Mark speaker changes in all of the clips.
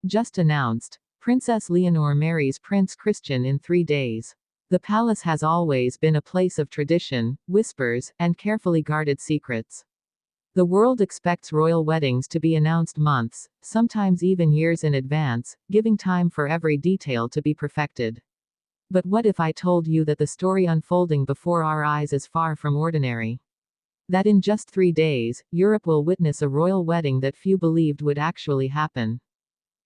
Speaker 1: Just announced. Princess Leonor marries Prince Christian in 3 days. The palace has always been a place of tradition, whispers, and carefully guarded secrets. The world expects royal weddings to be announced months, sometimes even years in advance, giving time for every detail to be perfected. But what if I told you that the story unfolding before our eyes is far from ordinary? That in just 3 days, Europe will witness a royal wedding that few believed would actually happen.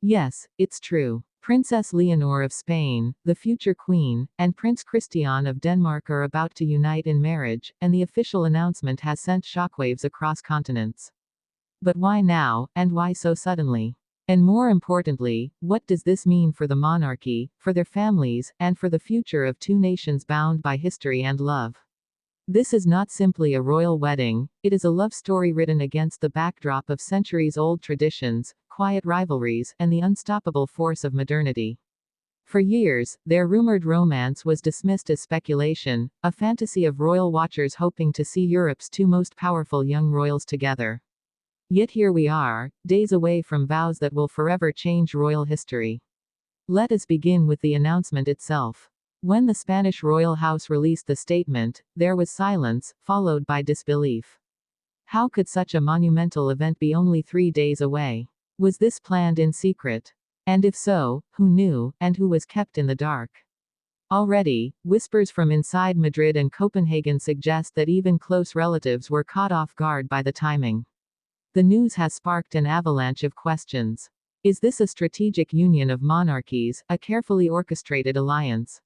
Speaker 1: Yes, it's true. Princess Leonor of Spain, the future queen, and Prince Christian of Denmark are about to unite in marriage, and the official announcement has sent shockwaves across continents. But why now, and why so suddenly? And more importantly, what does this mean for the monarchy, for their families, and for the future of two nations bound by history and love? This is not simply a royal wedding, it is a love story written against the backdrop of centuries-old traditions, quiet rivalries, and the unstoppable force of modernity. For years, their rumored romance was dismissed as speculation, a fantasy of royal watchers hoping to see Europe's two most powerful young royals together. Yet here we are, days away from vows that will forever change royal history. Let us begin with the announcement itself. When the Spanish royal house released the statement, there was silence, followed by disbelief. How could such a monumental event be only 3 days away? Was this planned in secret? And if so, who knew, and who was kept in the dark? Already, whispers from inside Madrid and Copenhagen suggest that even close relatives were caught off guard by the timing. The news has sparked an avalanche of questions. Is this a strategic union of monarchies, a carefully orchestrated alliance?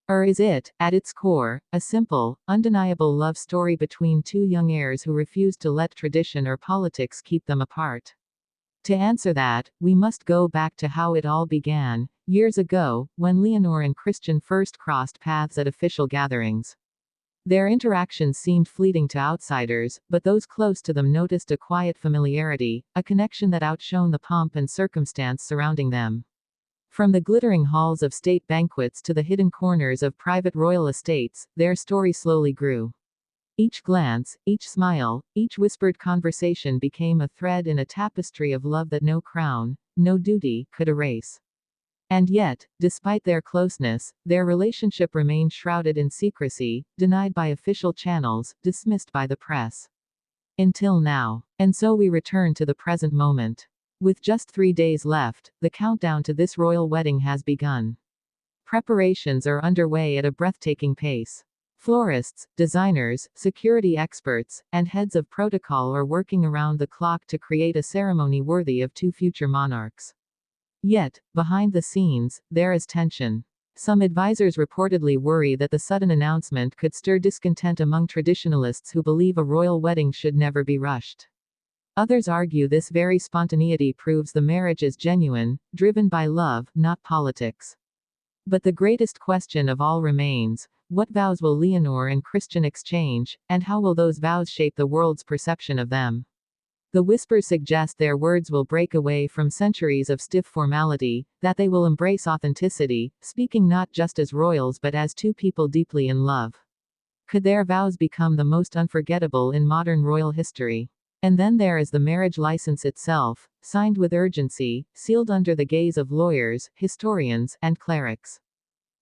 Speaker 1: Or is it, at its core, a simple, undeniable love story between two young heirs who refuse to let tradition or politics keep them apart? To answer that, we must go back to how it all began, years ago, when Leonor and Christian first crossed paths at official gatherings. Their interactions seemed fleeting to outsiders, but those close to them noticed a quiet familiarity, a connection that outshone the pomp and circumstance surrounding them. From the glittering halls of state banquets to the hidden corners of private royal estates, their story slowly grew. Each glance, each smile, each whispered conversation became a thread in a tapestry of love that no crown, no duty, could erase. And yet, despite their closeness, their relationship remained shrouded in secrecy, denied by official channels, dismissed by the press. Until now. And so we return to the present moment. With just 3 days left, the countdown to this royal wedding has begun. Preparations are underway at a breathtaking pace. Florists, designers, security experts, and heads of protocol are working around the clock to create a ceremony worthy of two future monarchs. Yet, behind the scenes, there is tension. Some advisors reportedly worry that the sudden announcement could stir discontent among traditionalists who believe a royal wedding should never be rushed. Others argue this very spontaneity proves the marriage is genuine, driven by love, not politics. But the greatest question of all remains: what vows will Leonor and Christian exchange, and how will those vows shape the world's perception of them? The whispers suggest their words will break away from centuries of stiff formality, that they will embrace authenticity, speaking not just as royals but as two people deeply in love. Could their vows become the most unforgettable in modern royal history? And then there is the marriage license itself, signed with urgency, sealed under the gaze of lawyers, historians, and clerics.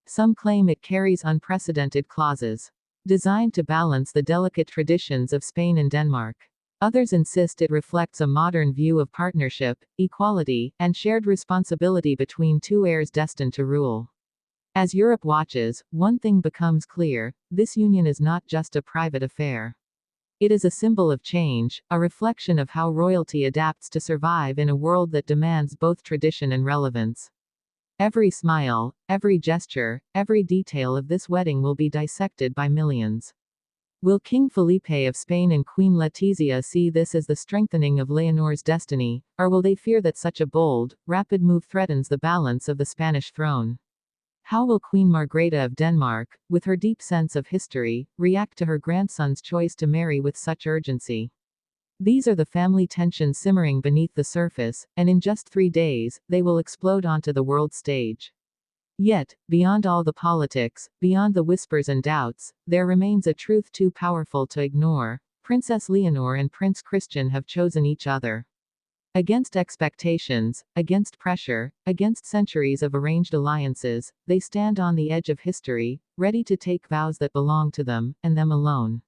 Speaker 1: Some claim it carries unprecedented clauses, designed to balance the delicate traditions of Spain and Denmark. Others insist it reflects a modern view of partnership, equality, and shared responsibility between two heirs destined to rule. As Europe watches, one thing becomes clear: this union is not just a private affair. It is a symbol of change, a reflection of how royalty adapts to survive in a world that demands both tradition and relevance. Every smile, every gesture, every detail of this wedding will be dissected by millions. Will King Felipe of Spain and Queen Letizia see this as the strengthening of Leonor's destiny, or will they fear that such a bold, rapid move threatens the balance of the Spanish throne? How will Queen Margrethe of Denmark, with her deep sense of history, react to her grandson's choice to marry with such urgency? These are the family tensions simmering beneath the surface, and in just 3 days, they will explode onto the world stage. Yet, beyond all the politics, beyond the whispers and doubts, there remains a truth too powerful to ignore: Princess Leonor and Prince Christian have chosen each other. Against expectations, against pressure, against centuries of arranged alliances, they stand on the edge of history, ready to take vows that belong to them, and them alone.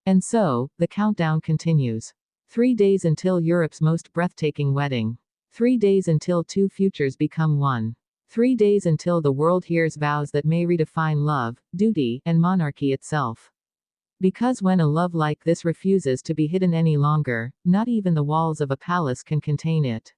Speaker 1: And so, the countdown continues. 3 days until Europe's most breathtaking wedding. 3 days until two futures become one. 3 days until the world hears vows that may redefine love, duty, and monarchy itself. Because when a love like this refuses to be hidden any longer, not even the walls of a palace can contain it.